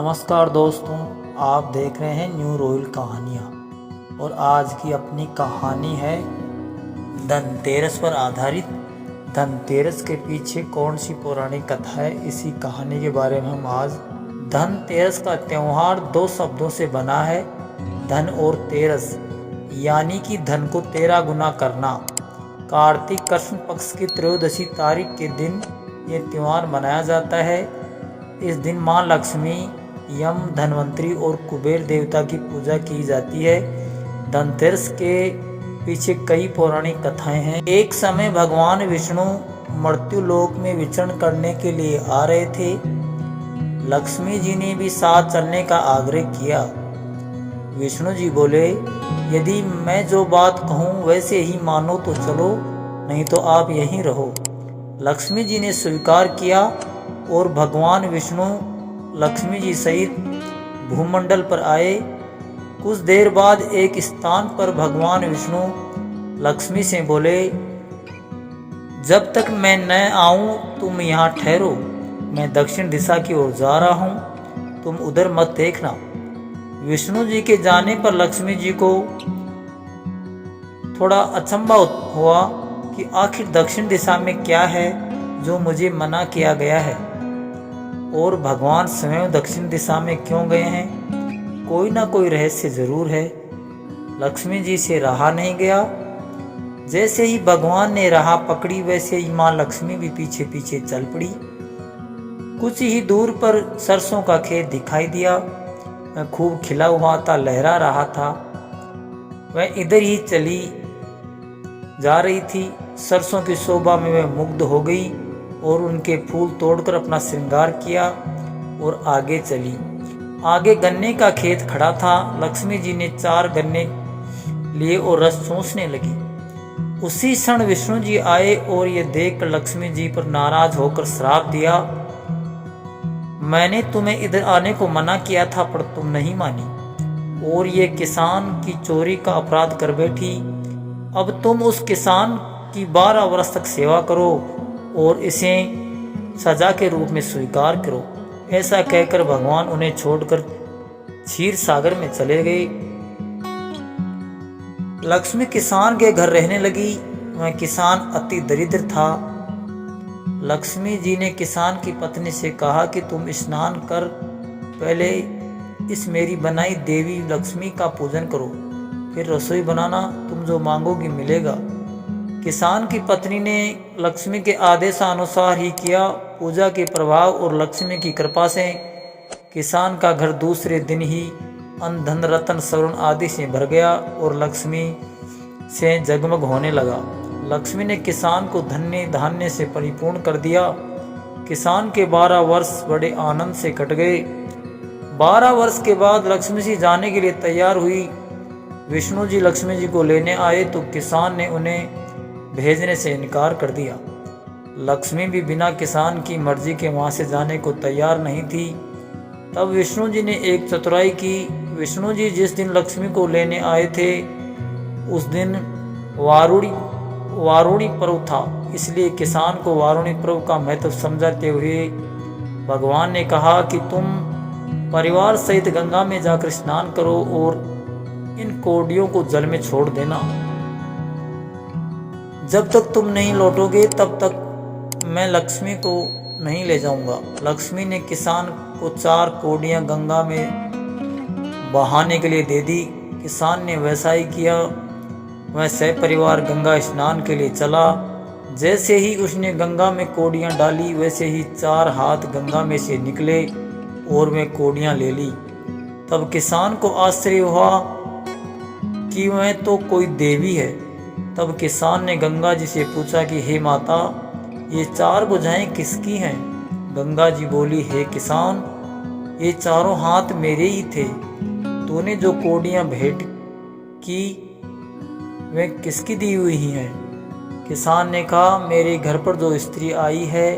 नमस्कार दोस्तों, आप देख रहे हैं न्यू रॉयल कहानियाँ और आज की अपनी कहानी है धनतेरस पर आधारित। धनतेरस के पीछे कौन सी पौराणिक कथा है, इसी कहानी के बारे में हम आज। धनतेरस का त्यौहार दो शब्दों से बना है, धन और तेरस, यानी कि धन को 13 गुना करना। कार्तिक कृष्ण पक्ष की त्रयोदशी तारीख के दिन ये त्यौहार मनाया जाता है। इस दिन माँ लक्ष्मी, यम, धनवंतरी और कुबेर देवता की पूजा की जाती है। धनतेरस के पीछे कई पौराणिक कथाएं हैं। एक समय भगवान विष्णु मृत्यु लोक में विचरण करने के लिए आ रहे थे। लक्ष्मी जी ने भी साथ चलने का आग्रह किया। विष्णु जी बोले, यदि मैं जो बात कहूँ वैसे ही मानो तो चलो, नहीं तो आप यहीं रहो। लक्ष्मी जी ने स्वीकार किया और भगवान विष्णु लक्ष्मी जी सहित भूमंडल पर आए। कुछ देर बाद एक स्थान पर भगवान विष्णु लक्ष्मी से बोले, जब तक मैं न आऊं तुम यहाँ ठहरो, मैं दक्षिण दिशा की ओर जा रहा हूं, तुम उधर मत देखना। विष्णु जी के जाने पर लक्ष्मी जी को थोड़ा अचंभा हुआ कि आखिर दक्षिण दिशा में क्या है जो मुझे मना किया गया है, और भगवान स्वयं दक्षिण दिशा में क्यों गए हैं। कोई ना कोई रहस्य जरूर है। लक्ष्मी जी से रहा नहीं गया। जैसे ही भगवान ने राह पकड़ी वैसे ही माँ लक्ष्मी भी पीछे पीछे चल पड़ी। कुछ ही दूर पर सरसों का खेत दिखाई दिया। वह खूब खिला हुआ था, लहरा रहा था। वह इधर ही चली जा रही थी। सरसों की शोभा में वह मुग्ध हो गई और उनके फूल तोड़कर अपना श्रृंगार किया और आगे चली। आगे गन्ने का खेत खड़ा था। लक्ष्मी जी ने 4 गन्ने लिए और रस चूसने लगी। उसी क्षण विष्णु जी आए और ये देखकर लक्ष्मी जी पर नाराज होकर श्राप दिया, मैंने तुम्हें इधर आने को मना किया था पर तुम नहीं मानी, और ये किसान की चोरी का अपराध कर बैठी। अब तुम उस किसान की 12 वर्ष तक सेवा करो और इसे सजा के रूप में स्वीकार करो। ऐसा कहकर भगवान उन्हें छोड़कर क्षीर सागर में चले गए। लक्ष्मी किसान के घर रहने लगी। वह किसान अति दरिद्र था। लक्ष्मी जी ने किसान की पत्नी से कहा कि तुम स्नान कर पहले इस मेरी बनाई देवी लक्ष्मी का पूजन करो, फिर रसोई बनाना, तुम जो मांगोगी मिलेगा। किसान की पत्नी ने लक्ष्मी के आदेशानुसार ही किया। पूजा के प्रभाव और लक्ष्मी की कृपा से किसान का घर दूसरे दिन ही अन्न, धन, रत्न, स्वर्ण आदि से भर गया और लक्ष्मी से जगमग होने लगा। लक्ष्मी ने किसान को धन्य धान्य से परिपूर्ण कर दिया। किसान के 12 वर्ष बड़े आनंद से कट गए। 12 वर्ष के बाद लक्ष्मी जी जाने के लिए तैयार हुई। विष्णु जी लक्ष्मी जी को लेने आए तो किसान ने उन्हें भेजने से इनकार कर दिया। लक्ष्मी भी बिना किसान की मर्जी के वहां से जाने को तैयार नहीं थी। तब विष्णु जी ने एक चतुराई की। विष्णु जी जिस दिन लक्ष्मी को लेने आए थे उस दिन वारुणी पर्व था, इसलिए किसान को वारुणी पर्व का महत्व समझाते हुए भगवान ने कहा कि तुम परिवार सहित गंगा में जाकर स्नान करो और इन कौड़ियों को जल में छोड़ देना। जब तक तुम नहीं लौटोगे तब तक मैं लक्ष्मी को नहीं ले जाऊंगा। लक्ष्मी ने किसान को 4 कौड़ियां गंगा में बहाने के लिए दे दी। किसान ने वैसा ही किया। वह सपरिवार गंगा स्नान के लिए चला। जैसे ही उसने गंगा में कौड़ियां डाली वैसे ही 4 हाथ गंगा में से निकले और वे कौड़ियां ले ली। तब किसान को आश्चर्य हुआ कि वह तो कोई देवी है। तब किसान ने गंगा जी से पूछा कि हे माता, ये 4 भुजाएं किसकी हैं। गंगा जी बोली, हे किसान, ये चारों हाथ मेरे ही थे। तूने जो कौड़ियां भेंट की वे किसकी दी हुई हैं। किसान ने कहा, मेरे घर पर जो स्त्री आई है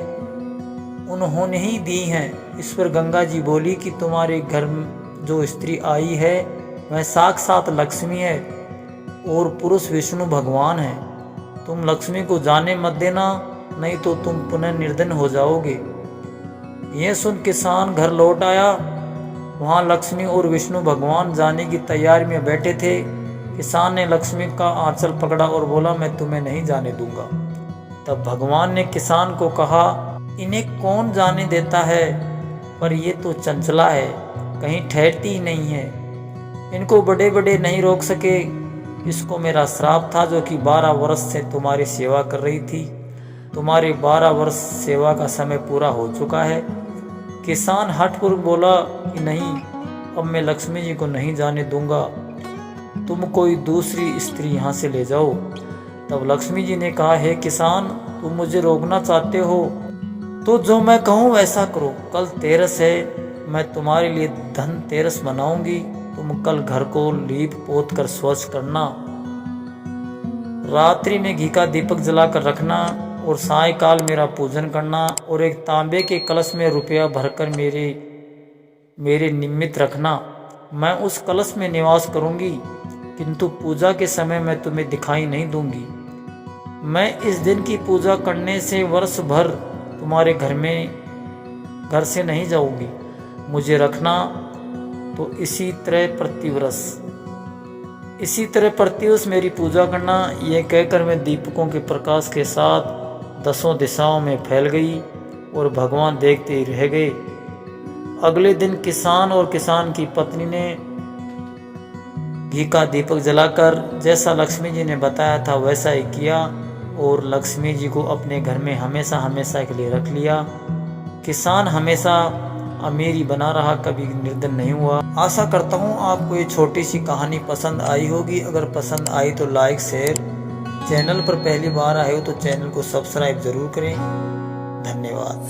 उन्होंने ही दी हैं। इस पर गंगा जी बोली कि तुम्हारे घर जो स्त्री आई है वह साक्षात लक्ष्मी है और पुरुष विष्णु भगवान है। तुम लक्ष्मी को जाने मत देना, नहीं तो तुम पुनः निर्धन हो जाओगे। यह सुन किसान घर लौट आया वहाँ लक्ष्मी और विष्णु भगवान जाने की तैयारी में बैठे थे। किसान ने लक्ष्मी का आंचल पकड़ा और बोला, मैं तुम्हें नहीं जाने दूंगा। तब भगवान ने किसान को कहा, इन्हें कौन जाने देता है, पर ये तो चंचला है, कहीं ठहरती ही नहीं है। इनको बड़े बड़े नहीं रोक सके। इसको मेरा श्राप था जो कि 12 वर्ष से तुम्हारी सेवा कर रही थी। तुम्हारी 12 वर्ष सेवा का समय पूरा हो चुका है। किसान हठपूर्वक बोला कि नहीं, अब मैं लक्ष्मी जी को नहीं जाने दूंगा, तुम कोई दूसरी स्त्री यहाँ से ले जाओ। तब लक्ष्मी जी ने कहा, हे किसान, तुम मुझे रोकना चाहते हो तो जो मैं कहूँ वैसा करो। कल तेरस है, मैं तुम्हारे लिए धनतेरस मनाऊंगी। तुम कल घर को लीप पोत कर स्वच्छ करना, रात्रि में घी का दीपक जलाकर रखना और सायंकाल मेरा पूजन करना और एक तांबे के कलश में रुपया भरकर मेरे निमित्त रखना। मैं उस कलश में निवास करूंगी, किंतु पूजा के समय मैं तुम्हें दिखाई नहीं दूंगी। मैं इस दिन की पूजा करने से वर्ष भर तुम्हारे घर से नहीं जाऊंगी। मुझे रखना तो इसी तरह प्रतिवर्ष मेरी पूजा करना। यह कहकर मैं दीपकों के प्रकाश के साथ 10 दिशाओं में फैल गई और भगवान देखते ही रह गए। अगले दिन किसान और किसान की पत्नी ने घी का दीपक जलाकर जैसा लक्ष्मी जी ने बताया था वैसा ही किया और लक्ष्मी जी को अपने घर में हमेशा हमेशा के लिए रख लिया। किसान हमेशा अमीरी बना रहा, कभी निर्धन नहीं हुआ। आशा करता हूँ आपको ये छोटी सी कहानी पसंद आई होगी। अगर पसंद आई तो लाइक शेयर, चैनल पर पहली बार आए हो तो चैनल को सब्सक्राइब जरूर करें। धन्यवाद।